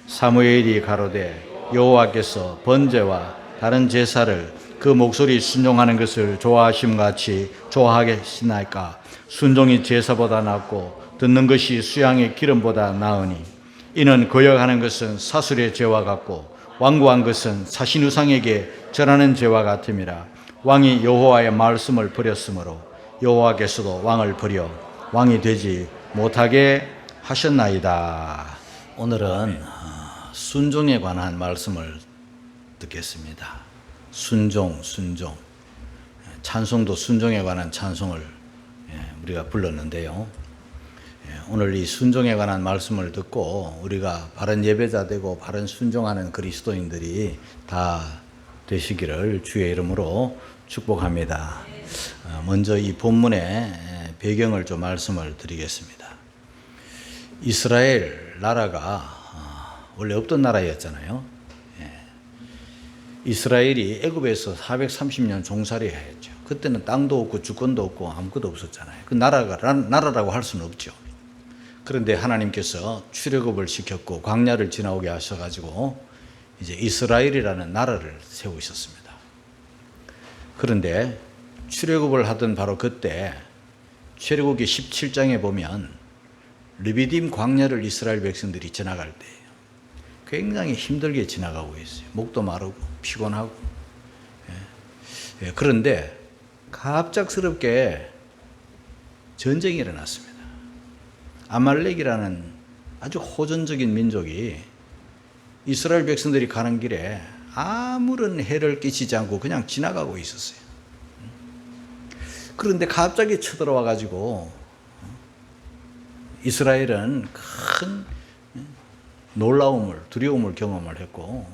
사무엘이 가로되 여호와께서 번제와 다른 제사를 그 목소리 순종하는 것을 좋아하심같이 좋아하겠나이까. 순종이 제사보다 낫고 듣는 것이 수양의 기름보다 나으니 이는 거역하는 것은 사술의 죄와 같고 완고한 것은 사신우상에게 절하는 죄와 같음이라. 왕이 여호와의 말씀을 버렸으므로 여호와께서도 왕을 버려 왕이 되지 못하게 하셨나이다. 오늘은 순종에 관한 말씀을 듣겠습니다. 순종. 찬송도 순종에 관한 찬송을 우리가 불렀는데요. 오늘 이 순종에 관한 말씀을 듣고 우리가 바른 예배자 되고 바른 순종하는 그리스도인들이 다 되시기를 주의 이름으로 축복합니다. 먼저 이 본문의 배경을 좀 말씀을 드리겠습니다. 이스라엘 나라가 원래 없던 나라였잖아요. 이스라엘이 애굽에서 430년 종살이 했죠. 그때는 땅도 없고 주권도 없고 아무것도 없었잖아요. 그 나라라고 할 수는 없죠. 그런데 하나님께서 출애굽을 시켰고 광야를 지나오게 하셔가지고 이제 이스라엘이라는 나라를 세우셨습니다. 그런데 출애굽을 하던 바로 그때 출애굽기 17장에 보면 르비딤 광야를 이스라엘 백성들이 지나갈 때예요. 굉장히 힘들게 지나가고 있어요. 목도 마르고 피곤하고. 그런데 갑작스럽게 전쟁이 일어났습니다. 아말렉이라는 아주 호전적인 민족이 이스라엘 백성들이 가는 길에 아무런 해를 끼치지 않고 그냥 지나가고 있었어요. 그런데 갑자기 쳐들어와 가지고 이스라엘은 큰 놀라움을, 두려움을 경험을 했고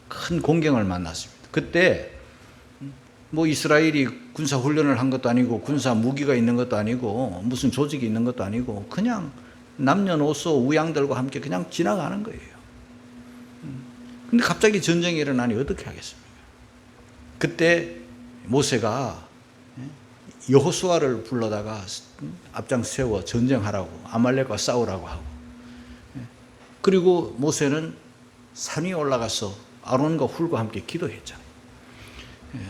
큰 공경을 만났습니다. 그때 뭐 이스라엘이 군사 훈련을 한 것도 아니고 군사 무기가 있는 것도 아니고 무슨 조직이 있는 것도 아니고 그냥 남녀노소 우양들과 함께 그냥 지나가는 거예요. 근데 갑자기 전쟁이 일어나니 어떻게 하겠습니까? 그때 모세가 여호수아를 불러다가 앞장 세워 전쟁하라고, 아말렉과 싸우라고 하고, 그리고 모세는 산 위에 올라가서 아론과 훌과 함께 기도했잖아요.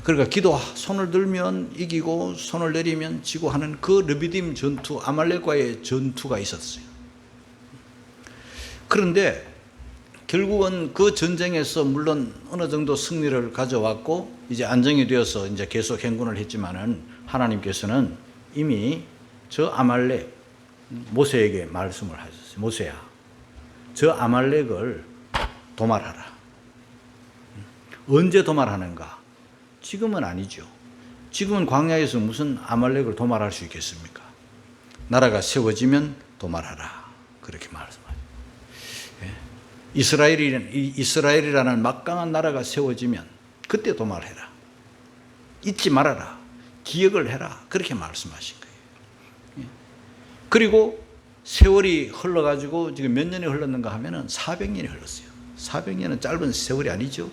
그러니까 손을 들면 이기고 손을 내리면 지고 하는 그 르비딤 전투, 아말렉과의 전투가 있었어요. 그런데 결국은 그 전쟁에서 물론 어느 정도 승리를 가져왔고 이제 안정이 되어서 이제 계속 행군을 했지만은 하나님께서는 이미 저 아말렉 모세에게 말씀을 하셨어요. 모세야, 저 아말렉을 도말하라. 언제 도말하는가? 지금은 아니죠. 지금은 광야에서 무슨 아말렉을 도말할 수 있겠습니까? 나라가 세워지면 도말하라. 그렇게 말씀하죠. 이스라엘이라는 막강한 나라가 세워지면 그때 도말해라. 잊지 말아라. 기억을 해라. 그렇게 말씀하신 거예요. 그리고 세월이 흘러가지고 지금 몇 년이 흘렀는가 하면은 400년이 흘렀어요. 400년은 짧은 세월이 아니죠.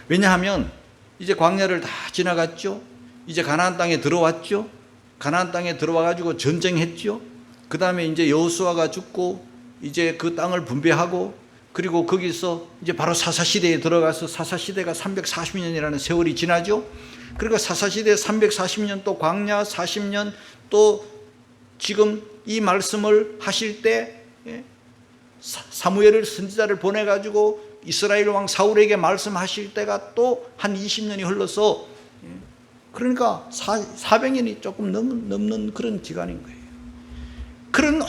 왜냐하면 이제 광야를 다 지나갔죠. 이제 가나안 땅에 들어왔죠. 가나안 땅에 들어와가지고 전쟁했죠. 그 다음에 이제 여호수아가 죽고 이제 그 땅을 분배하고 그리고 거기서 이제 바로 사사시대에 들어가서 사사시대가 340년이라는 세월이 지나죠. 그러니까 사사시대 340년 또 광야 40년 또 지금 이 말씀을 하실 때 사무엘 선지자를 보내가지고 이스라엘 왕 사울에게 말씀하실 때가 또 한 20년이 흘러서 그러니까 400년이 조금 넘는 그런 기간인 거예요. 그런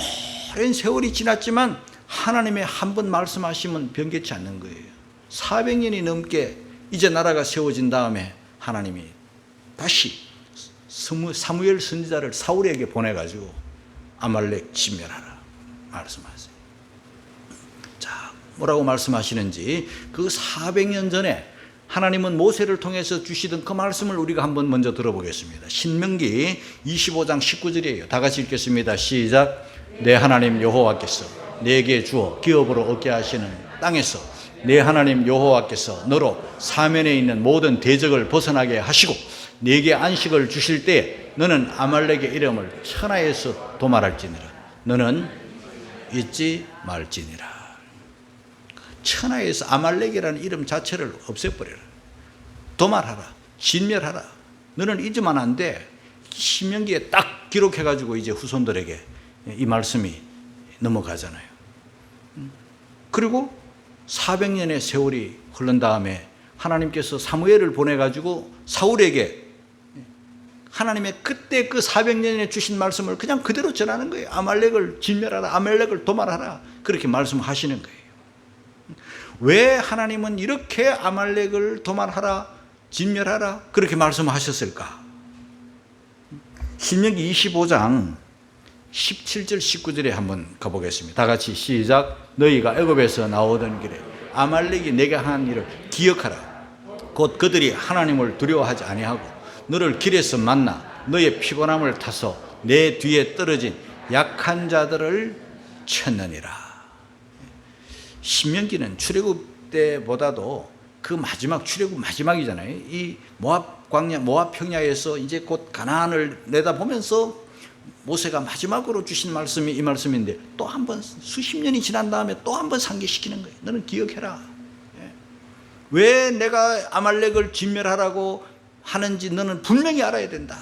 오랜 세월이 지났지만 하나님의 한 번 말씀하시면 변개치 않는 거예요. 400년이 넘게 이제 나라가 세워진 다음에 하나님이 다시 사무엘 선지자를 사울에게 보내가지고 아말렉 진멸하라 말씀하세요. 자, 뭐라고 말씀하시는지 그 400년 전에 하나님은 모세를 통해서 주시던 그 말씀을 우리가 한번 먼저 들어보겠습니다. 신명기 25장 19절이에요. 다 같이 읽겠습니다. 시작. 내 하나님 여호와께서 내게 주어 기업으로 얻게 하시는 땅에서 내 하나님 여호와께서 너로 사면에 있는 모든 대적을 벗어나게 하시고 네게 안식을 주실 때 너는 아말렉의 이름을 천하에서 도말할지니라. 너는 잊지 말지니라. 천하에서 아말렉이라는 이름 자체를 없애버려라. 도말하라. 진멸하라. 너는 잊으면 안 돼. 신명기에 딱 기록해가지고 이제 후손들에게 이 말씀이 넘어가잖아요. 그리고 400년의 세월이 흐른 다음에 하나님께서 사무엘을 보내가지고 사울에게 하나님의 그때 그 400년에 주신 말씀을 그냥 그대로 전하는 거예요. 아말렉을 진멸하라. 아말렉을 도말하라. 그렇게 말씀하시는 거예요. 왜 하나님은 이렇게 아말렉을 도말하라, 진멸하라 그렇게 말씀하셨을까? 신명기 25장 17절 19절에 한번 가보겠습니다. 다 같이 시작. 너희가 애굽에서 나오던 길에 아말렉이 내게 한 일을 기억하라. 곧 그들이 하나님을 두려워하지 아니하고 너를 길에서 만나 너의 피곤함을 타서 내 뒤에 떨어진 약한 자들을 쳤느니라. 신명기는 출애굽 때보다도 그 마지막 출애굽 마지막이잖아요. 이 모압 광야, 모압 평야에서 이제 곧 가나안을 내다보면서 모세가 마지막으로 주신 말씀이 이 말씀인데 또 한 번 수십 년이 지난 다음에 또 한 번 상기시키는 거예요. 너는 기억해라. 왜 내가 아말렉을 진멸하라고 하는지 너는 분명히 알아야 된다.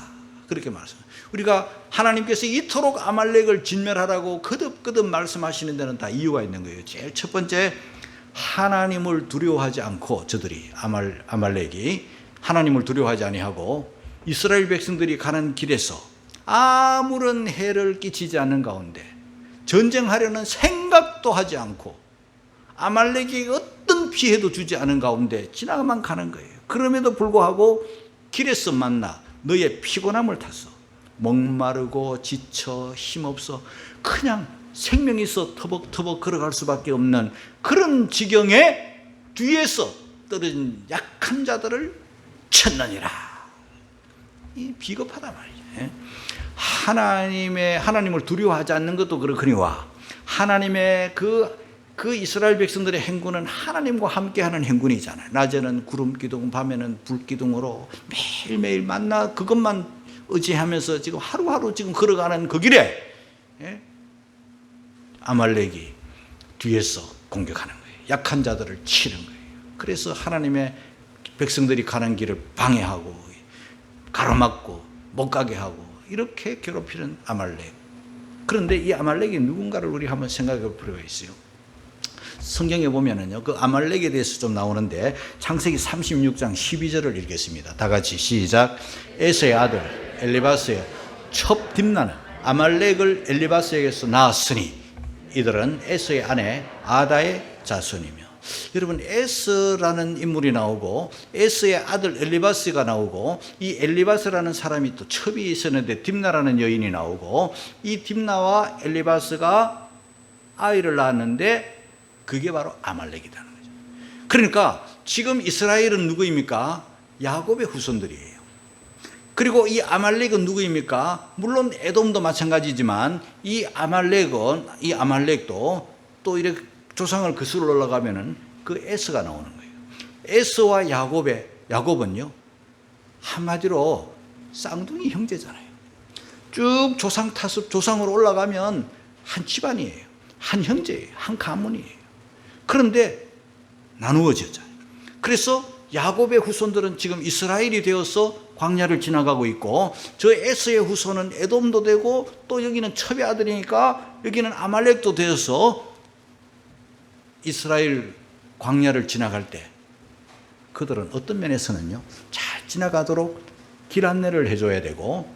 그렇게 말씀합니다. 우리가 하나님께서 이토록 아말렉을 진멸하라고 거듭거듭 말씀하시는 데는 다 이유가 있는 거예요. 제일 첫 번째, 하나님을 두려워하지 않고 저들이 아말렉이 하나님을 두려워하지 아니하고 이스라엘 백성들이 가는 길에서 아무런 해를 끼치지 않는 가운데 전쟁하려는 생각도 하지 않고 아말렉에게 어떤 피해도 주지 않은 가운데 지나가만 가는 거예요. 그럼에도 불구하고 길에서 만나 너의 피곤함을 타서 목마르고 지쳐 힘없어 그냥 생명이 있어 터벅터벅 걸어갈 수밖에 없는 그런 지경에 뒤에서 떨어진 약한 자들을 쳤느니라. 이 비겁하단 말이죠. 하나님을 두려워하지 않는 것도 그렇거니와 하나님의 그 이스라엘 백성들의 행군은 하나님과 함께하는 행군이잖아요. 낮에는 구름 기둥, 밤에는 불 기둥으로 매일매일 만나 그것만 의지하면서 지금 하루하루 지금 걸어가는 그 길에 아말렉이 뒤에서 공격하는 거예요. 약한 자들을 치는 거예요. 그래서 하나님의 백성들이 가는 길을 방해하고 가로막고 못 가게 하고 이렇게 괴롭히는 아말렉. 그런데 이 아말렉이 누군가를 우리 한번 생각해 볼 필요가 있어요. 성경에 보면은요, 그 아말렉에 대해서 좀 나오는데 창세기 36장 12절을 읽겠습니다. 다 같이 시작. 에서의 아들 엘리바스의 첩 딥나는 아말렉을 엘리바스에게서 낳았으니 이들은 에서의 아내 아다의 자손이며. 여러분, 에서라는 인물이 나오고 에서의 아들 엘리바스가 나오고 이 엘리바스라는 사람이 또 첩이 있었는데 딥나라는 여인이 나오고 이 딥나와 엘리바스가 아이를 낳았는데 그게 바로 아말렉이라는 거죠. 그러니까 지금 이스라엘은 누구입니까? 야곱의 후손들이에요. 그리고 이 아말렉은 누구입니까? 물론 에돔도 마찬가지지만 이 아말렉도 또 이렇게 조상을 거슬러 올라가면은 그 에서가 나오는 거예요. 에서와 야곱은요, 한마디로 쌍둥이 형제잖아요. 쭉 조상으로 올라가면 한 집안이에요. 한 형제예요. 한 가문이에요. 그런데 나누어졌잖아요. 그래서 야곱의 후손들은 지금 이스라엘이 되어서 광야를 지나가고 있고 저 에서의 후손은 에돔도 되고 또 여기는 첩의 아들이니까 여기는 아말렉도 되어서 이스라엘 광야를 지나갈 때 그들은 어떤 면에서는요, 잘 지나가도록 길 안내를 해줘야 되고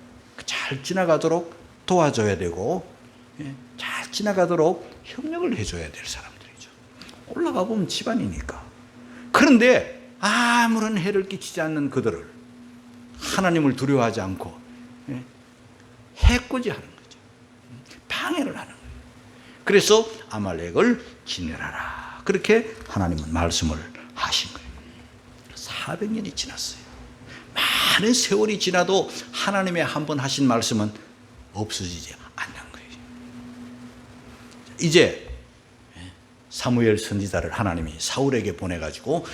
잘 지나가도록 도와줘야 되고 잘 지나가도록 협력을 해줘야 될 사람들이죠. 올라가 보면 집안이니까. 그런데 아무런 해를 끼치지 않는 그들을 하나님을 두려워하지 않고 해코지하는 거죠. 방해를 하는 거예요. 그래서 아말렉을 진멸하라. 그렇게 하나님은 말씀을 하신 거예요. 400년이 지났어요. 많은 세월이 지나도 하나님의 한 번 하신 말씀은 없어지지 않는 거예요. 이제 사무엘 선지자를 하나님이 사울에게 보내가지고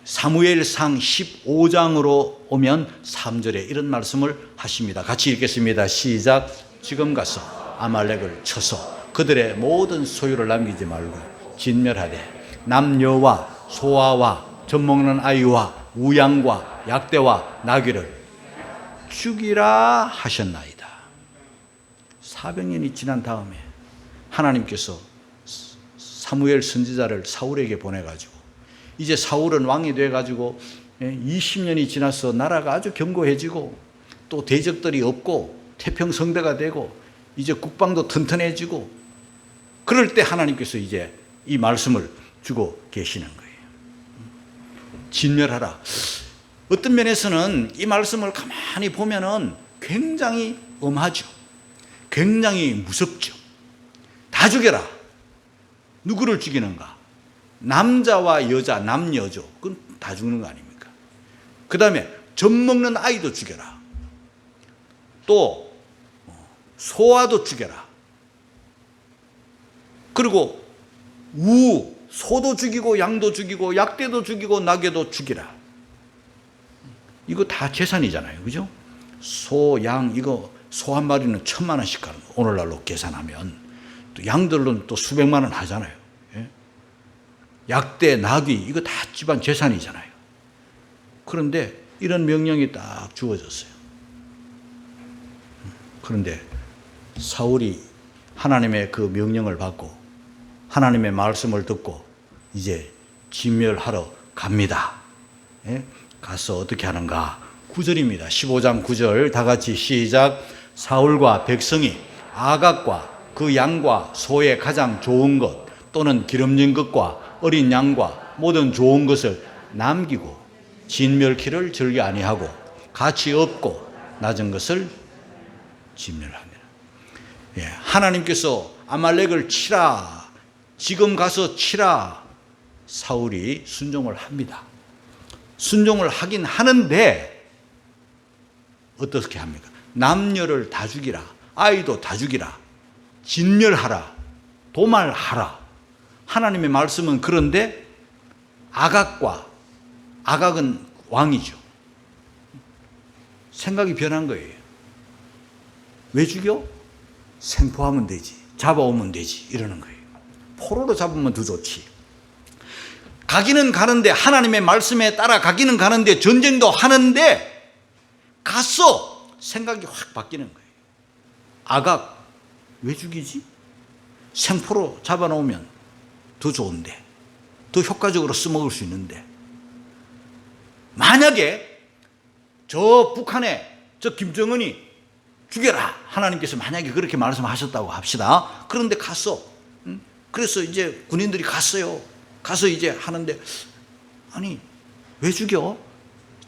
사무엘상 15장으로 오면 3절에 이런 말씀을 하십니다. 같이 읽겠습니다. 시작. 지금 가서 아말렉을 쳐서 그들의 모든 소유를 남기지 말고 진멸하되 남녀와 소아와 젖먹는 아이와 우양과 약대와 나귀를 죽이라 하셨나이다. 400년이 지난 다음에 하나님께서 사무엘 선지자를 사울에게 보내가지고 이제 사울은 왕이 돼가지고 20년이 지나서 나라가 아주 견고해지고 또 대적들이 없고 태평성대가 되고 이제 국방도 튼튼해지고 그럴 때 하나님께서 이제 이 말씀을 주고 계시는 거예요. 진멸하라. 어떤 면에서는 이 말씀을 가만히 보면은 굉장히 엄하죠. 굉장히 무섭죠. 다 죽여라. 누구를 죽이는가? 남자와 여자, 남녀죠. 그건 다 죽는 거 아닙니까? 그 다음에 젖먹는 아이도 죽여라. 또 소아도 죽여라. 그리고 소도 죽이고 양도 죽이고 약대도 죽이고 나귀도 죽이라. 이거 다 재산이잖아요. 그죠? 소, 양, 이거 소 한 마리는 1,000만 원씩 가는 거. 오늘날로 계산하면. 또 양들은 또 수백만 원 하잖아요. 예? 약대, 나귀, 이거 다 집안 재산이잖아요. 그런데 이런 명령이 딱 주어졌어요. 그런데 사울이 하나님의 그 명령을 받고 하나님의 말씀을 듣고 이제 진멸하러 갑니다. 예? 가서 어떻게 하는가? 9절입니다. 15장 9절 다 같이 시작. 사울과 백성이 아각과 그 양과 소의 가장 좋은 것 또는 기름진 것과 어린 양과 모든 좋은 것을 남기고 진멸키를 즐겨 아니하고 가치 없고 낮은 것을 진멸합니다. 예, 하나님께서 아말렉을 치라. 지금 가서 치라. 사울이 순종을 합니다. 순종을 하긴 하는데 어떻게 합니까? 남녀를 다 죽이라. 아이도 다 죽이라. 진멸하라. 도말하라. 하나님의 말씀은 그런데 아각은 왕이죠. 생각이 변한 거예요. 왜 죽여? 생포하면 되지. 잡아오면 되지. 이러는 거예요. 포로로 잡으면 더 좋지. 가기는 가는데 하나님의 말씀에 따라 가기는 가는데 전쟁도 하는데 갔어. 생각이 확 바뀌는 거예요. 아각 왜 죽이지? 생포로 잡아놓으면 더 좋은데 더 효과적으로 써먹을 수 있는데 만약에 저 북한에 저 김정은이 죽여라. 하나님께서 만약에 그렇게 말씀하셨다고 합시다. 그런데 갔어. 그래서 이제 군인들이 갔어요. 가서 이제 하는데 아니 왜 죽여?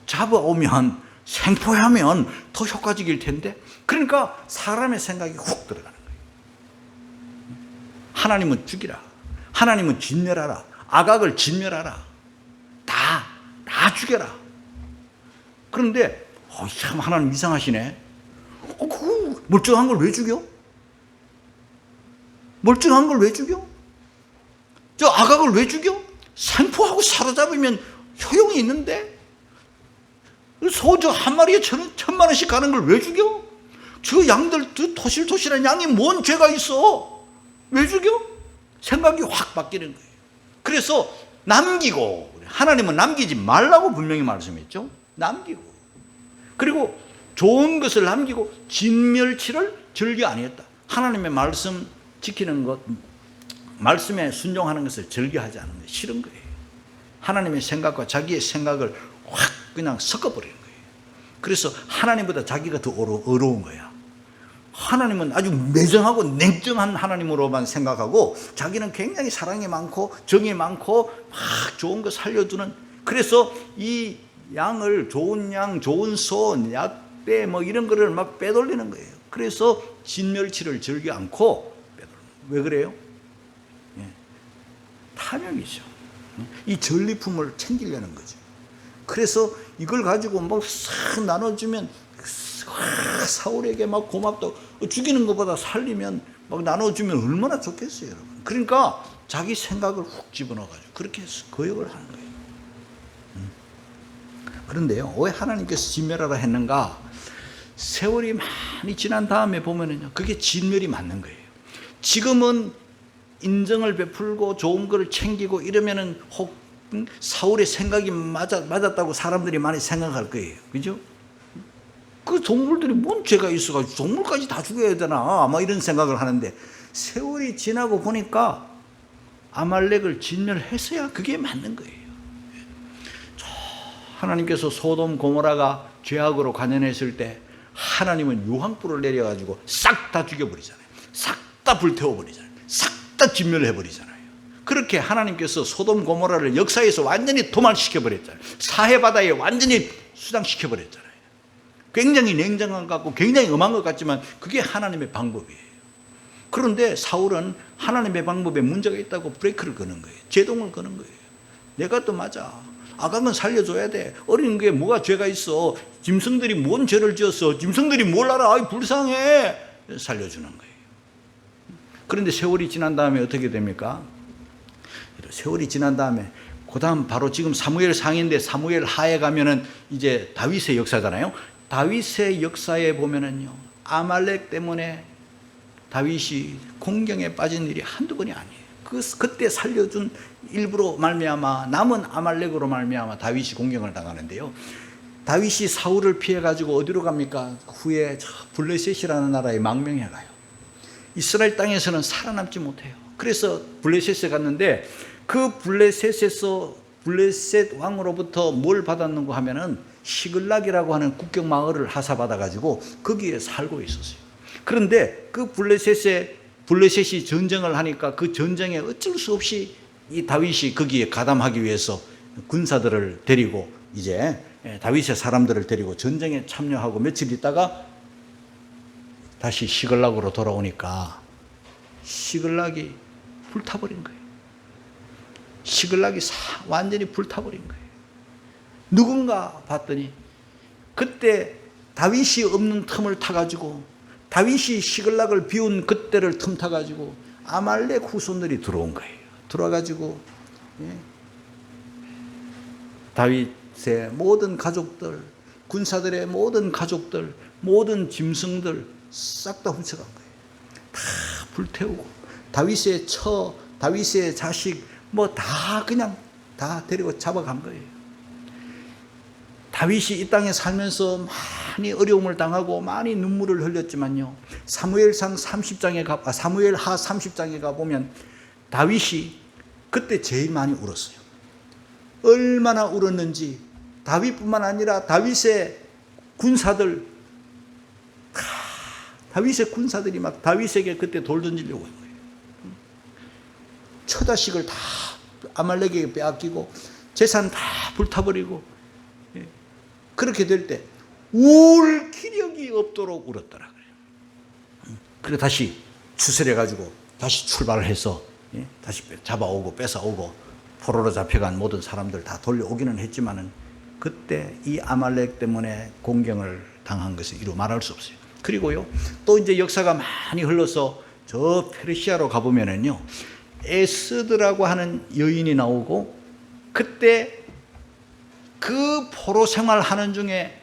잡아오면 생포하면 더 효과적일 텐데. 그러니까 사람의 생각이 훅 들어가는 거예요. 하나님은 죽이라. 하나님은 진멸하라. 아각을 진멸하라. 다 죽여라. 그런데 참 하나님 이상하시네. 그 멀쩡한 걸 왜 죽여? 멀쩡한 걸 왜 죽여? 저 아각을 왜 죽여? 생포하고 사로잡으면 효용이 있는데 소 저 한 마리에 1,000만 원씩 가는 걸 왜 죽여? 저 양들 저 토실토실한 양이 뭔 죄가 있어? 왜 죽여? 생각이 확 바뀌는 거예요. 그래서 남기고, 하나님은 남기지 말라고 분명히 말씀했죠. 남기고, 그리고 좋은 것을 남기고 진멸치를 즐겨 아니했다. 하나님의 말씀 지키는 것, 말씀에 순종하는 것을 즐겨하지 않는 게 싫은 거예요. 하나님의 생각과 자기의 생각을 확 그냥 섞어버리는 거예요. 그래서 하나님보다 자기가 더 어려운 거야. 하나님은 아주 매정하고 냉정한 하나님으로만 생각하고 자기는 굉장히 사랑이 많고 정이 많고 막 좋은 거 살려주는. 그래서 이 양을 좋은 양, 좋은 소, 약대 뭐 이런 거를 막 빼돌리는 거예요. 그래서 진멸치를 즐겨 않고 빼돌리는 거예요. 왜 그래요? 예. 탐욕이죠. 이 전리품을 챙기려는 거죠. 그래서 이걸 가지고 막 싹 나눠주면 사울에게 막 고맙다고, 죽이는 것보다 살리면 막 나눠주면 얼마나 좋겠어요, 여러분. 그러니까 자기 생각을 훅 집어넣어가지고 그렇게 해서 거역을 하는 거예요. 그런데요, 왜 하나님께서 진멸하라 했는가? 세월이 많이 지난 다음에 보면은요, 그게 진멸이 맞는 거예요. 지금은 인정을 베풀고 좋은 거를 챙기고 이러면은 혹 사울의 생각이 맞았다고 사람들이 많이 생각할 거예요. 그죠? 그 동물들이 뭔 죄가 있어가지고 동물까지 다 죽여야 되나? 아마 이런 생각을 하는데 세월이 지나고 보니까 아말렉을 진멸했어야 그게 맞는 거예요. 하나님께서 소돔 고모라가 죄악으로 관연했을 때 하나님은 유황불을 내려가지고 싹 다 죽여버리잖아요. 싹 다 불태워버리잖아요. 싹 다 진멸해버리잖아요. 그렇게 하나님께서 소돔 고모라를 역사에서 완전히 도말시켜버렸잖아요. 사해바다에 완전히 수장시켜버렸잖아요. 굉장히 냉정한 것 같고 굉장히 엄한 것 같지만 그게 하나님의 방법이에요. 그런데 사울은 하나님의 방법에 문제가 있다고 브레이크를 거는 거예요. 제동을 거는 거예요. 내가 또 맞아. 아각은 살려줘야 돼. 어린 게 뭐가 죄가 있어. 짐승들이 뭔 죄를 지었어. 짐승들이 뭘 알아. 아이, 불쌍해. 살려주는 거예요. 그런데 세월이 지난 다음에 어떻게 됩니까? 세월이 지난 다음에 그 다음 바로 지금 사무엘 상인데 사무엘 하에 가면은 이제 다윗의 역사잖아요. 다윗의 역사에 보면은요, 아말렉 때문에 다윗이 공경에 빠진 일이 한두 번이 아니에요. 그때 살려준 일부로 말미암아 남은 아말렉으로 말미암아 다윗이 공경을 당하는데요. 다윗이 사울을 피해 가지고 어디로 갑니까? 후에 블레셋이라는 나라에 망명해 가요. 이스라엘 땅에서는 살아남지 못해요. 그래서 블레셋에 갔는데 그 블레셋에서 블레셋 왕으로부터 뭘 받았는가 하면은 시글락이라고 하는 국경 마을을 하사받아 가지고 거기에 살고 있었어요. 그런데 그 블레셋이 전쟁을 하니까 그 전쟁에 어쩔 수 없이 이 다윗이 거기에 가담하기 위해서 군사들을 데리고 이제 다윗의 사람들을 데리고 전쟁에 참여하고 며칠 있다가 다시 시글락으로 돌아오니까 시글락이 불타버린 거예요. 시글락이 완전히 불타버린 거예요. 누군가 봤더니 그때 다윗이 없는 틈을 타가지고 다윗이 시글락을 비운 그때를 틈타가지고 아말렉 후손들이 들어온 거예요. 들어와가지고 다윗의 모든 가족들, 군사들의 모든 가족들, 모든 짐승들 싹 다 훔쳐간 거예요. 다 불태우고 다윗의 처, 다윗의 자식 뭐 다 그냥 다 데리고 잡아간 거예요. 다윗이 이 땅에 살면서 많이 어려움을 당하고 많이 눈물을 흘렸지만요. 사무엘하 30장에 가보면 다윗이 그때 제일 많이 울었어요. 얼마나 울었는지 다윗뿐만 아니라 다윗의 군사들이 막 다윗에게 그때 돌 던지려고 한 거예요. 처자식을 다 아말렉에게 빼앗기고 재산 다 불타버리고 그렇게 될 때 울 기력이 없도록 울었더라 그래요. 그래 다시 추스려 가지고 다시 출발을 해서 다시 잡아오고 뺏어오고 포로로 잡혀간 모든 사람들 다 돌려오기는 했지만은 그때 이 아말렉 때문에 공경을 당한 것을 이루 말할 수 없어요. 그리고요 또 이제 역사가 많이 흘러서 저 페르시아로 가보면은요 에스드라고 하는 여인이 나오고 그때 그 포로 생활하는 중에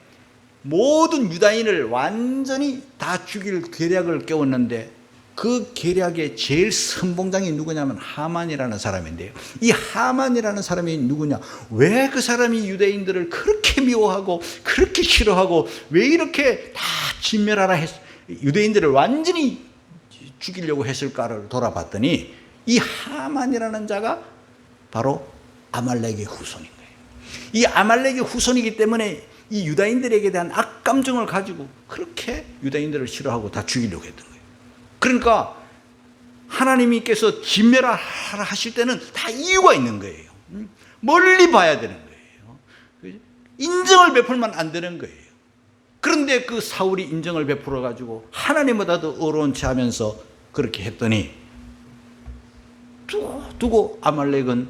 모든 유다인을 완전히 다 죽일 계략을 깨웠는데 그 계략의 제일 선봉장이 누구냐면 하만이라는 사람인데요. 이 하만이라는 사람이 누구냐? 왜 그 사람이 유대인들을 그렇게 미워하고 그렇게 싫어하고 왜 이렇게 다 진멸하라 유대인들을 완전히 죽이려고 했을까를 돌아봤더니 이 하만이라는 자가 바로 아말렉의 후손인 거예요. 이 아말렉의 후손이기 때문에 이 유다인들에게 대한 악감정을 가지고 그렇게 유다인들을 싫어하고 다 죽이려고 했던 거예요. 그러니까 하나님께서 진멸하라 하실 때는 다 이유가 있는 거예요. 멀리 봐야 되는 거예요. 인정을 베풀면 안 되는 거예요. 그런데 그 사울이 인정을 베풀어 가지고 하나님보다도 어려운 채 하면서 그렇게 했더니 두고 아말렉은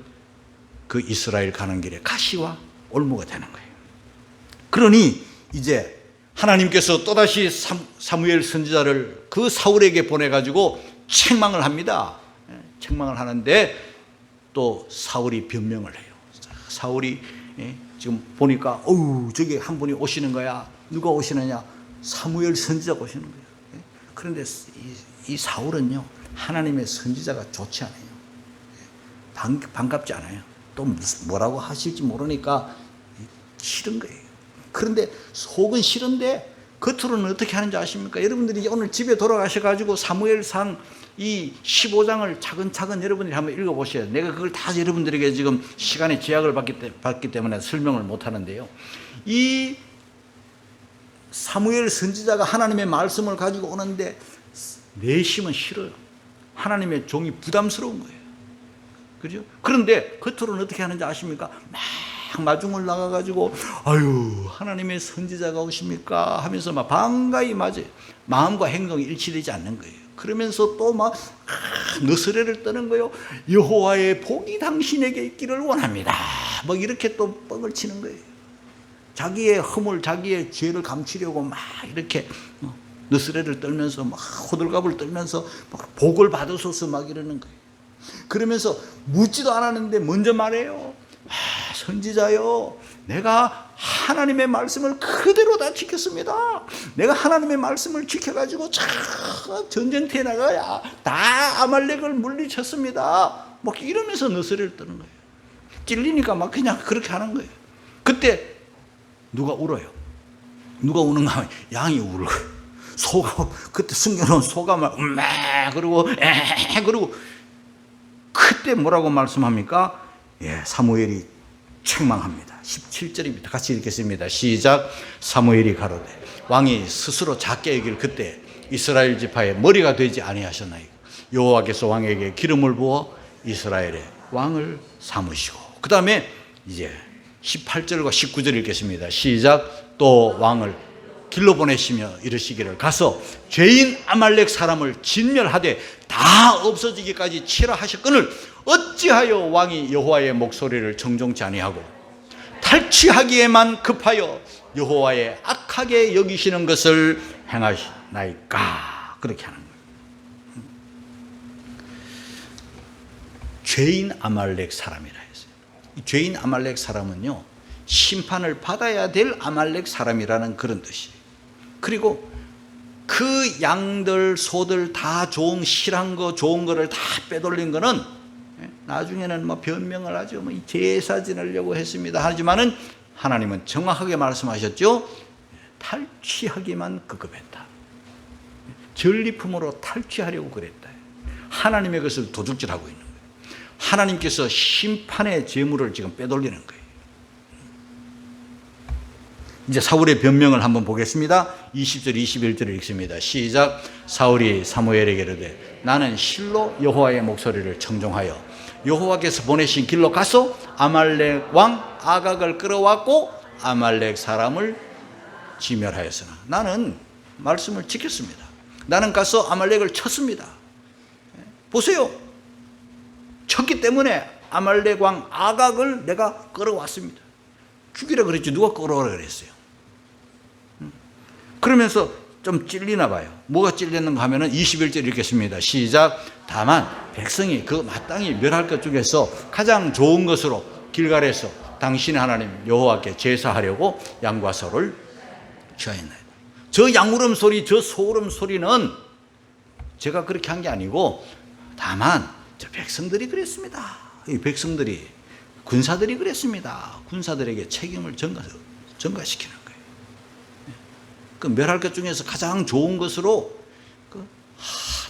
그 이스라엘 가는 길에 가시와 올무가 되는 거예요. 그러니 이제 하나님께서 또다시 사무엘 선지자를 그 사울에게 보내가지고 책망을 합니다. 책망을 하는데 또 사울이 변명을 해요. 사울이 지금 보니까 저기 한 분이 오시는 거야. 누가 오시느냐? 사무엘 선지자가 오시는 거예요. 그런데 이 사울은요 하나님의 선지자가 좋지 않아요. 반갑지 않아요. 또 뭐라고 하실지 모르니까 싫은 거예요. 그런데 속은 싫은데 겉으로는 어떻게 하는지 아십니까? 여러분들이 오늘 집에 돌아가셔가지고 사무엘상 이 15장을 차근차근 여러분들이 한번 읽어보셔야 돼요. 내가 그걸 다 여러분들에게 지금 시간의 제약을 받기 때문에 설명을 못하는데요. 이 사무엘 선지자가 하나님의 말씀을 가지고 오는데 내심은 싫어요. 하나님의 종이 부담스러운 거예요. 그죠? 그런데 겉으로는 어떻게 하는지 아십니까? 막 마중을 나가가지고 아유 하나님의 선지자가 오십니까 하면서 막 반가이 맞아요. 마음과 행동이 일치되지 않는 거예요. 그러면서 또 막 너스레를 떠는 거예요. 여호와의 복이 당신에게 있기를 원합니다. 뭐 이렇게 또 뻥을 치는 거예요. 자기의 허물, 자기의 죄를 감추려고 막 이렇게 너스레를 떨면서 막 호들갑을 떨면서 막 복을 받으소서 막 이러는 거예요. 그러면서 묻지도 않았는데 먼저 말해요. 선지자요, 내가 하나님의 말씀을 그대로 다 지켰습니다. 내가 하나님의 말씀을 지켜가지고 전쟁터에 나가야 다 아말렉을 물리쳤습니다. 막 이러면서 너스레를 떠는 거예요. 찔리니까 막 그냥 그렇게 하는 거예요. 그때 누가 울어요. 누가 우는가 하면 양이 울어요. 소가 그때 숨겨놓은 소가 막 그러고 그러고 그때 뭐라고 말씀합니까? 예, 사무엘이 책망합니다. 17절입니다. 같이 읽겠습니다. 시작. 사무엘이 가로되 왕이 스스로 작게 여길 그때 이스라엘 지파의 머리가 되지 아니하셨나이까? 여호와께서 왕에게 기름을 부어 이스라엘의 왕을 삼으시고, 그 다음에 이제 18절과 19절 읽겠습니다. 시작. 또 왕을 길로 보내시며 이르시기를 가서 죄인 아말렉 사람을 진멸하되 다 없어지기까지 치라 하셨거늘 어찌하여 왕이 여호와의 목소리를 정종치 아니하고 탈취하기에만 급하여 여호와의 악하게 여기시는 것을 행하시나이까? 그렇게 하는 거예요. 죄인 아말렉 사람이라 했어요. 이 죄인 아말렉 사람은요, 심판을 받아야 될 아말렉 사람이라는 그런 뜻이에요. 그리고 그 양들 소들 다 실한 거 좋은 거를 다 빼돌린 거는 나중에는 뭐 변명을 하죠. 뭐 제사 지내려고 했습니다 하지만은 하나님은 정확하게 말씀하셨죠. 탈취하기만 급급했다. 전리품으로 탈취하려고 그랬다. 하나님의 것을 도둑질하고 있는 거예요. 하나님께서 심판의 재물을 지금 빼돌리는 거예요. 이제 사울의 변명을 한번 보겠습니다. 20절 21절을 읽습니다. 시작. 사울이 사무엘에게 이르되 나는 실로 여호와의 목소리를 청종하여 여호와께서 보내신 길로 가서 아말렉 왕 아각을 끌어왔고 아말렉 사람을 진멸하였으나 나는 말씀을 지켰습니다. 나는 가서 아말렉을 쳤습니다. 보세요. 쳤기 때문에 아말렉 왕 아각을 내가 끌어왔습니다. 죽이라 그랬지 누가 끌어오라 그랬어요. 그러면서 좀 찔리나 봐요. 뭐가 찔렸는가 하면은 21절 읽겠습니다. 시작. 다만 백성이 그 마땅히 멸할 것 중에서 가장 좋은 것으로 길갈에서 당신의 하나님 여호와께 제사하려고 양과 소를 취하였나이다. 저 양울음 소리, 저 소울음 소리는 제가 그렇게 한 게 아니고 다만 저 백성들이 그랬습니다. 이 백성들이, 군사들이 그랬습니다. 군사들에게 책임을 전가시키는 거예요. 그 멸할 것 중에서 가장 좋은 것으로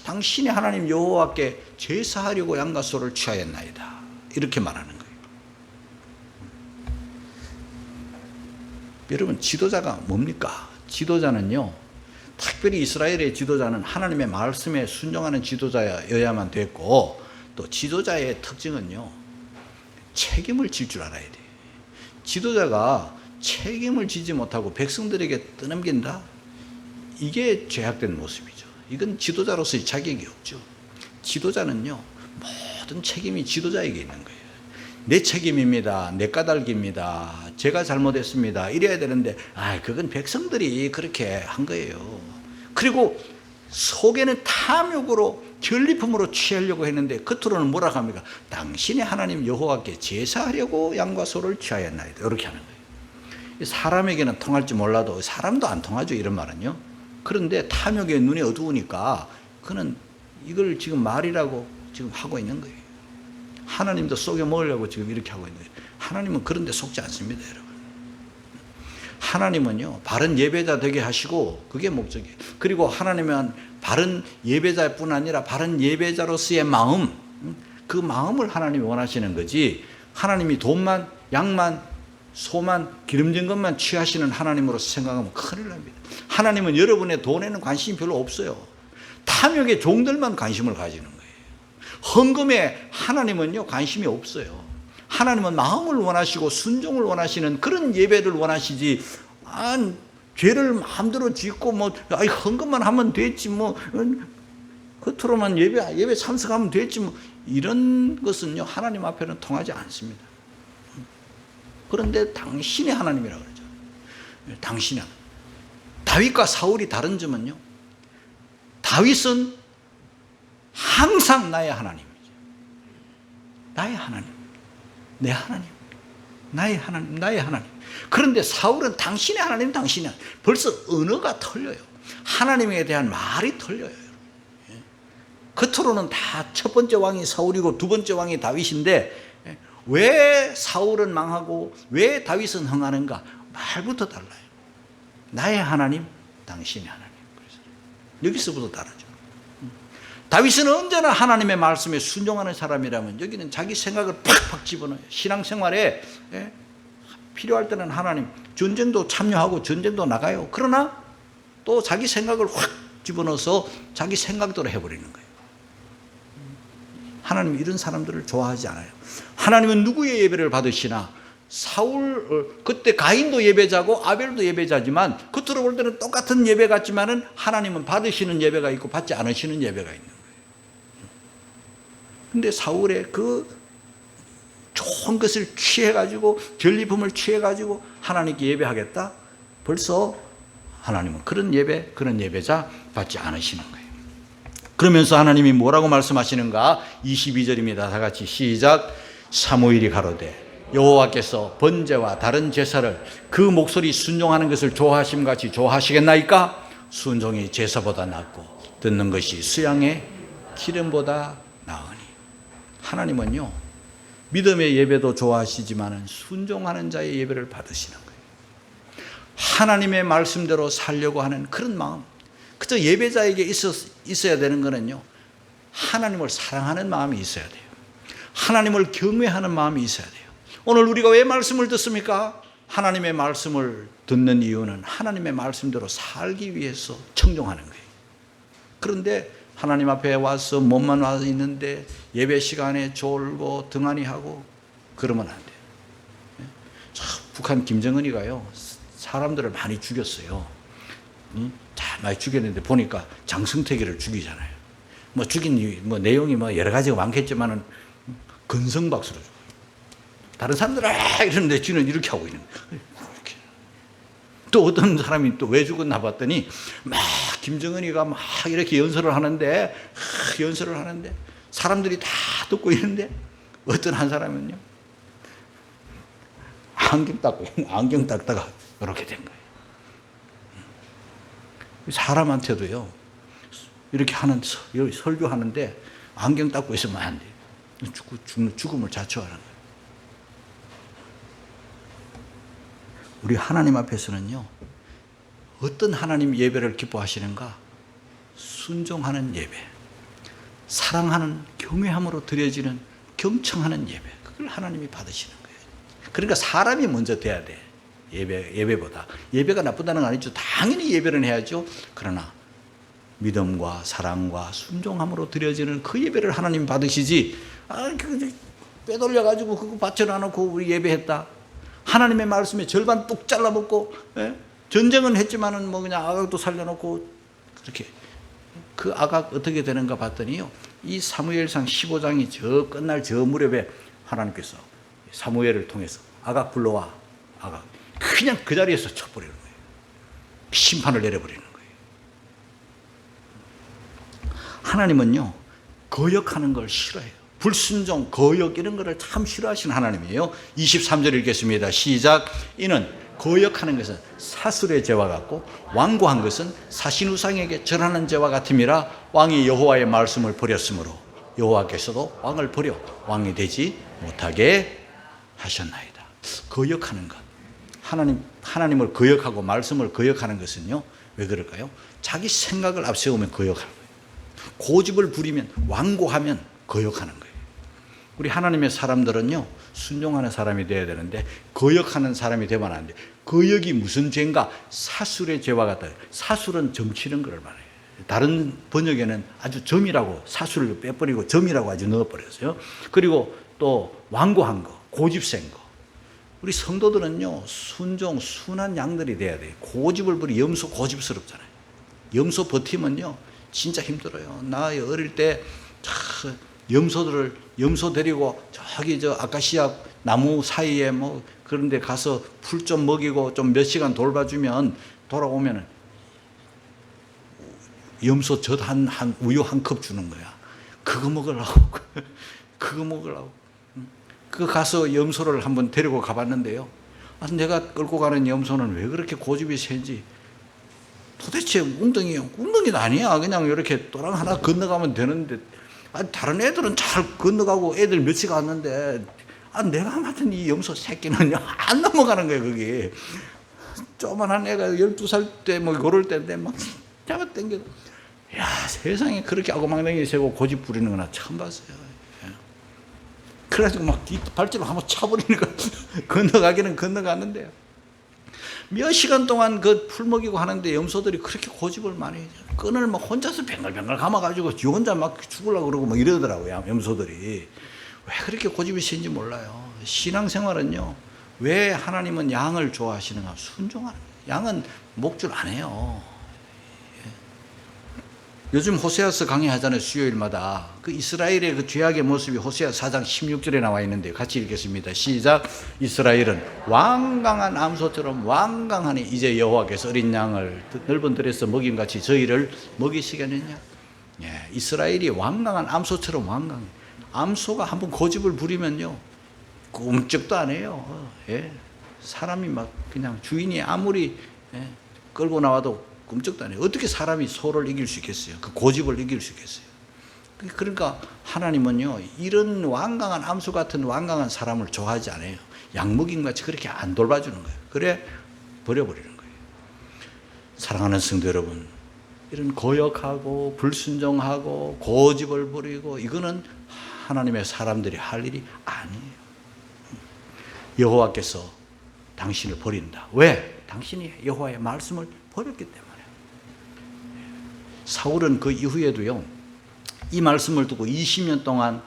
당신의 하나님 여호와께 제사하려고 양과 소를 취하였나이다. 이렇게 말하는 거예요. 여러분, 지도자가 뭡니까? 지도자는요, 특별히 이스라엘의 지도자는 하나님의 말씀에 순종하는 지도자여야만 됐고, 또 지도자의 특징은요, 책임을 질 줄 알아야 돼요. 지도자가 책임을 지지 못하고 백성들에게 떠넘긴다? 이게 죄악된 모습이죠. 이건 지도자로서의 자격이 없죠. 지도자는요, 모든 책임이 지도자에게 있는 거예요. 내 책임입니다. 내 까닭입니다. 제가 잘못했습니다. 이래야 되는데, 그건 백성들이 그렇게 한 거예요. 그리고 속에는 탐욕으로 전리품으로 취하려고 했는데 겉으로는 뭐라고 합니까? 당신의 하나님 여호와께 제사하려고 양과 소를 취하였나이다. 이렇게 하는 거예요. 사람에게는 통할지 몰라도 사람도 안 통하죠, 이런 말은요. 그런데 탐욕의 눈이 어두우니까 그는 이걸 지금 말이라고 지금 하고 있는 거예요. 하나님도 속여 먹으려고 지금 이렇게 하고 있는 거예요. 하나님은 그런 데 속지 않습니다, 여러분. 하나님은요, 바른 예배자 되게 하시고 그게 목적이에요. 그리고 하나님은 바른 예배자뿐 아니라 바른 예배자로서의 마음, 그 마음을 하나님이 원하시는 거지, 하나님이 돈만, 양만, 소만, 기름진 것만 취하시는 하나님으로서 생각하면 큰일 납니다. 하나님은 여러분의 돈에는 관심이 별로 없어요. 탐욕의 종들만 관심을 가지는 거예요. 헌금에 하나님은요, 관심이 없어요. 하나님은 마음을 원하시고 순종을 원하시는 그런 예배를 원하시지, 죄를 마음대로 짓고 헌금만 하면 됐지, 겉으로만 예배 참석하면 됐지, 이런 것은요, 하나님 앞에는 통하지 않습니다. 그런데 당신의 하나님이라고 그러죠. 당신은. 다윗과 사울이 다른 점은요, 다윗은 항상 나의 하나님이죠. 나의 하나님, 내 하나님, 나의 하나님, 나의 하나님. 그런데 사울은 당신의 하나님, 당신의 하나님. 벌써 언어가 틀려요. 하나님에 대한 말이 틀려요. 겉으로는 다 첫 번째 왕이 사울이고 두 번째 왕이 다윗인데, 왜 사울은 망하고 왜 다윗은 흥하는가? 말부터 달라요. 나의 하나님, 당신의 하나님. 그래서 여기서부터 다르죠. 다윗은 언제나 하나님의 말씀에 순종하는 사람이라면 여기는 자기 생각을 팍팍 집어넣어요. 신앙생활에 필요할 때는 하나님, 전쟁도 참여하고 전쟁도 나가요. 그러나 또 자기 생각을 확 집어넣어서 자기 생각대로 해버리는 거예요. 하나님은 이런 사람들을 좋아하지 않아요. 하나님은 누구의 예배를 받으시나? 그때 가인도 예배자고 아벨도 예배자지만 겉으로 볼 때는 똑같은 예배 같지만은 하나님은 받으시는 예배가 있고 받지 않으시는 예배가 있는 거예요. 근데 사울의 그 좋은 것을 취해가지고, 전리품을 취해가지고 하나님께 예배하겠다? 벌써 하나님은 그런 예배자 받지 않으시는 거예요. 그러면서 하나님이 뭐라고 말씀하시는가? 22절입니다. 다 같이 시작. 사무엘이 가로되 여호와께서 번제와 다른 제사를 그 목소리 순종하는 것을 좋아하심 같이 좋아하시겠나이까? 순종이 제사보다 낫고 듣는 것이 수양의 기름보다 나으니. 하나님은요, 믿음의 예배도 좋아하시지만 순종하는 자의 예배를 받으시는 거예요. 하나님의 말씀대로 살려고 하는 그런 마음, 그저 예배자에게 있어야 되는 거는요, 하나님을 사랑하는 마음이 있어야 돼요. 하나님을 경외하는 마음이 있어야 돼요. 오늘 우리가 왜 말씀을 듣습니까? 하나님의 말씀을 듣는 이유는 하나님의 말씀대로 살기 위해서 청종하는 거예요. 그런데 하나님 앞에 와서 몸만 와 있는데 예배 시간에 졸고 등한히 하고 그러면 안 돼요. 북한 김정은이가요, 사람들을 많이 죽였어요. 많이 죽였는데 보니까 장승택이를 죽이잖아요. 죽인 내용이 여러 가지가 많겠지만은 근성박수로 죽어요. 다른 사람들은 이러는데 쥐는 이렇게 하고 있는 거예요. 이렇게. 또 어떤 사람이 또 왜 죽었나 봤더니 김정은이가 이렇게 연설을 하는데 사람들이 다 듣고 있는데 어떤 한 사람은요, 안경 닦다가 이렇게 된 거예요. 사람한테도요, 이렇게 설교하는데 안경 닦고 있으면 안 돼요. 죽음을 자초하는 거예요. 우리 하나님 앞에서는요, 어떤 하나님 예배를 기뻐하시는가? 순종하는 예배, 사랑하는 경외함으로 드려지는 경청하는 예배, 그걸 하나님이 받으시는 거예요. 그러니까 사람이 먼저 돼야 돼. 예배보다. 예배가 나쁘다는 건 아니죠. 당연히 예배는 해야죠. 그러나 믿음과 사랑과 순종함으로 드려지는 그 예배를 하나님 받으시지, 빼돌려가지고 그거 바쳐놔놓고 우리 예배했다. 하나님의 말씀에 절반 뚝 잘라먹고, 전쟁은 했지만은 그냥 아각도 살려놓고, 그렇게. 그 아각 어떻게 되는가 봤더니요, 이 사무엘상 15장이 저 끝날 저 무렵에 하나님께서 사무엘을 통해서 아각 불러와. 아각. 그냥 그 자리에서 쳐버리는 거예요. 심판을 내려버리는 거예요. 하나님은요, 거역하는 걸 싫어해요. 불순종, 거역 이런 거를 참 싫어하시는 하나님이에요. 23절 읽겠습니다. 시작. 이는 거역하는 것은 사슬의 죄와 같고 완고한 것은 사신우상에게 절하는 죄와 같음이라. 왕이 여호와의 말씀을 버렸으므로 여호와께서도 왕을 버려 왕이 되지 못하게 하셨나이다. 거역하는 것. 하나님을 거역하고 말씀을 거역하는 것은요, 왜 그럴까요? 자기 생각을 앞세우면 거역하는 거예요. 고집을 부리면, 완고하면 거역하는 거예요. 우리 하나님의 사람들은요, 순종하는 사람이 되어야 되는데 거역하는 사람이 되면 안 돼요. 거역이 무슨 죄인가? 사술의 죄와 같다. 사술은 점치는 걸 말해요. 다른 번역에는 아주 점이라고, 사술을 빼버리고 점이라고 아주 넣어버렸어요. 그리고 또 완고한 거, 고집 센 거. 우리 성도들은요, 순한 양들이 돼야 돼요. 고집을 부리, 염소 고집스럽잖아요. 염소 버티면요, 진짜 힘들어요. 나 어릴 때 염소 데리고 저기 아카시아 나무 사이에 뭐 그런 데 가서 풀 좀 먹이고 좀 몇 시간 돌봐주면 돌아오면은 염소 젖 우유 한 컵 주는 거야. 그거 먹으려고. 그 가서 염소를 한번 데리고 가봤는데요. 내가 끌고 가는 염소는 왜 그렇게 고집이 센지. 도대체 웅덩이는 아니야. 그냥 이렇게 또랑 하나 건너가면 되는데, 다른 애들은 잘 건너가고 애들 몇씩 왔는데, 내가 맡은 이 염소 새끼는 안 넘어가는 거예요, 거기. 조그만한 애가 12살 때 뭐 그럴 때인데 막 잡아당겨. 야, 세상에 그렇게 아고망댕이 세고 고집 부리는 거나 처음 봤어요. 그래가지고 막 발질로 한번 차버리니까 건너가기는 건너갔는데요. 몇 시간 동안 그 풀 먹이고 하는데 염소들이 그렇게 고집을 많이 해요. 끈을 막 혼자서 뱅글뱅글 감아가지고 지 혼자 막 죽으려고 그러고 막 이러더라고요, 염소들이. 왜 그렇게 고집이 센지 몰라요. 신앙생활은요, 왜 하나님은 양을 좋아하시는가? 순종하는 거예요. 양은 목줄 안 해요. 요즘 호세아서 강의하잖아요, 수요일마다. 그 이스라엘의 그 죄악의 모습이 호세아 4장 16절에 나와 있는데 같이 읽겠습니다. 시작. 이스라엘은 완강한 암소처럼 완강하니 이제 여호와께서 어린 양을 넓은 들에서 먹임같이 저희를 먹이시겠느냐. 예, 이스라엘이 완강한 암소처럼 완강해. 암소가 한번 고집을 부리면요, 꼼짝도 안 해요. 예, 사람이 막 그냥 주인이 아무리 끌고 나와도 꼼짝도 안 해요. 어떻게 사람이 소를 이길 수 있겠어요? 그 고집을 이길 수 있겠어요? 그러니까 하나님은요, 이런 완강한 암수 같은 완강한 사람을 좋아하지 않아요. 양먹임같이 그렇게 안 돌봐주는 거예요. 그래 버려버리는 거예요. 사랑하는 성도 여러분, 이런 고역하고 불순종하고 고집을 부리고 이거는 하나님의 사람들이 할 일이 아니에요. 여호와께서 당신을 버린다. 왜? 당신이 여호와의 말씀을 버렸기 때문에. 사울은 그 이후에도요, 이 말씀을 두고 20년 동안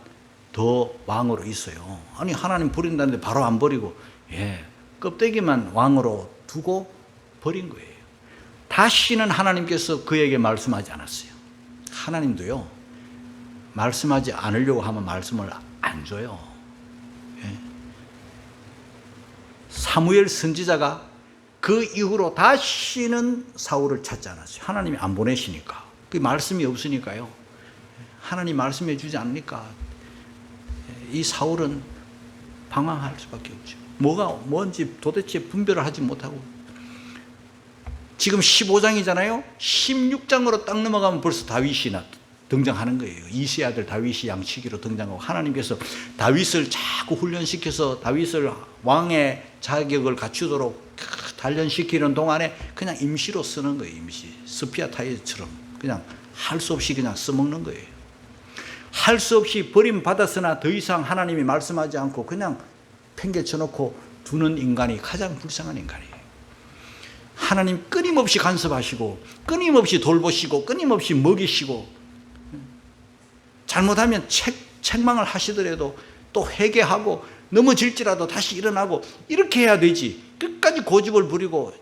더 왕으로 있어요. 아니, 하나님 버린다는데 바로 안 버리고, 껍데기만 왕으로 두고 버린 거예요. 다시는 하나님께서 그에게 말씀하지 않았어요. 하나님도요, 말씀하지 않으려고 하면 말씀을 안 줘요. 사무엘 선지자가 그 이후로 다시는 사울을 찾지 않았어요. 하나님이 안 보내시니까. 그 말씀이 없으니까요. 하나님 말씀해 주지 않으니까 이 사울은 방황할 수밖에 없죠. 뭐가 뭔지 도대체 분별을 하지 못하고. 지금 15장이잖아요. 16장으로 딱 넘어가면 벌써 다윗이 등장하는 거예요. 이세 아들 다윗이 양치기로 등장하고, 하나님께서 다윗을 자꾸 훈련시켜서 다윗을 왕의 자격을 갖추도록 단련시키는 동안에 그냥 임시로 쓰는 거예요. 임시. 스피아타이처럼 그냥 할 수 없이 그냥 써먹는 거예요. 할 수 없이 버림받았으나 더 이상 하나님이 말씀하지 않고 그냥 팽개쳐놓고 두는 인간이 가장 불쌍한 인간이에요. 하나님 끊임없이 간섭하시고 끊임없이 돌보시고 끊임없이 먹이시고, 잘못하면 책망을 하시더라도 또 회개하고 넘어질지라도 다시 일어나고 이렇게 해야 되지. 끝까지 고집을 부리고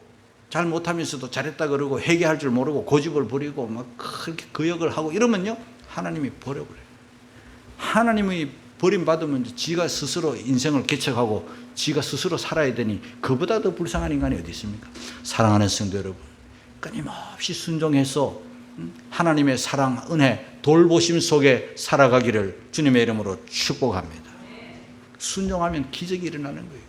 잘못하면서도 잘했다 그러고 회개할 줄 모르고 고집을 부리고 막 그렇게 거역을 하고 이러면요, 하나님이 버려버려요. 하나님이 버림받으면 지가 스스로 인생을 개척하고 지가 스스로 살아야 되니 그보다 더 불쌍한 인간이 어디 있습니까? 사랑하는 성도 여러분, 끊임없이 순종해서 하나님의 사랑, 은혜, 돌보심 속에 살아가기를 주님의 이름으로 축복합니다. 순종하면 기적이 일어나는 거예요.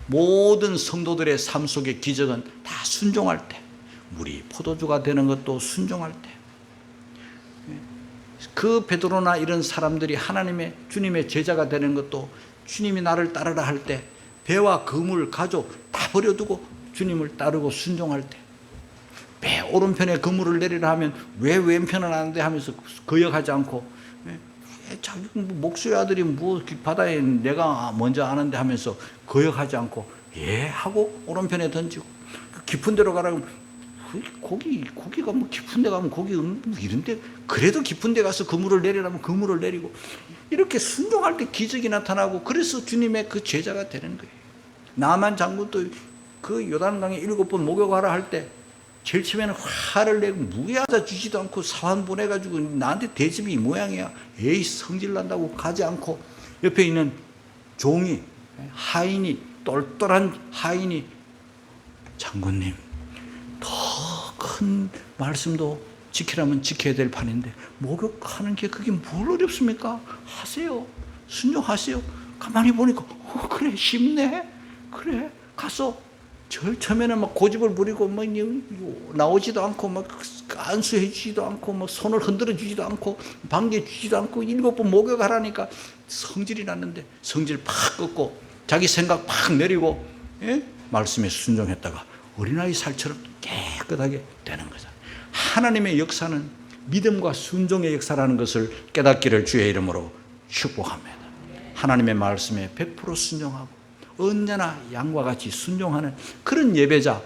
모든 성도들의 삶 속의 기적은 다 순종할 때, 물이 포도주가 되는 것도 순종할 때, 그 베드로나 이런 사람들이 하나님의 주님의 제자가 되는 것도 주님이 나를 따르라 할 때 배와 그물, 가족 다 버려두고 주님을 따르고 순종할 때, 배 오른편에 그물을 내리라 하면 왜 왼편은 안 돼 하면서 거역하지 않고, 자기 목수의 아들이 뭐 바다에 내가 먼저 아는데 하면서 거역하지 않고 예 하고 오른편에 던지고, 깊은 데로 가라고 고기가 뭐 깊은 데 가면 고기 뭐 이런데 그래도 깊은 데 가서 그물을 내리라면 그물을 내리고, 이렇게 순종할 때 기적이 나타나고, 그래서 주님의 그 제자가 되는 거예요. 나만 장군도 그 요단강에 7번 목욕하라 할 때 제일 처음에는 화를 내고 무게하다 주지도 않고 사환 보내가지고 나한테 대접이 이 모양이야, 에이 성질 난다고 가지 않고, 옆에 있는 종이 하인이, 똘똘한 하인이 장군님 더 큰 말씀도 지키라면 지켜야 될 판인데 목욕하는 게 그게 뭘 어렵습니까? 하세요. 순종하세요. 가만히 보니까 그래 쉽네. 그래 가서 제일 처음에는 막 고집을 부리고 막 나오지도 않고 막 안수해 주지도 않고 막 손을 흔들어 주지도 않고 반겨 주지도 않고 7번 목욕하라니까 성질이 났는데 성질 팍 꺾고 자기 생각 팍 내리고, 예? 말씀에 순종했다가 어린아이 살처럼 깨끗하게 되는 거죠. 하나님의 역사는 믿음과 순종의 역사라는 것을 깨닫기를 주의 이름으로 축복합니다. 하나님의 말씀에 100% 순종하고 언제나 양과 같이 순종하는 그런 예배자,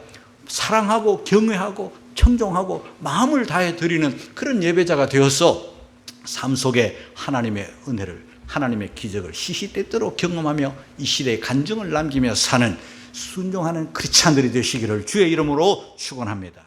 사랑하고 경외하고 청종하고 마음을 다해 드리는 그런 예배자가 되어서 삶 속에 하나님의 은혜를, 하나님의 기적을 시시때때로 경험하며 이 시대에 간증을 남기며 사는 순종하는 크리스찬들이 되시기를 주의 이름으로 축원합니다.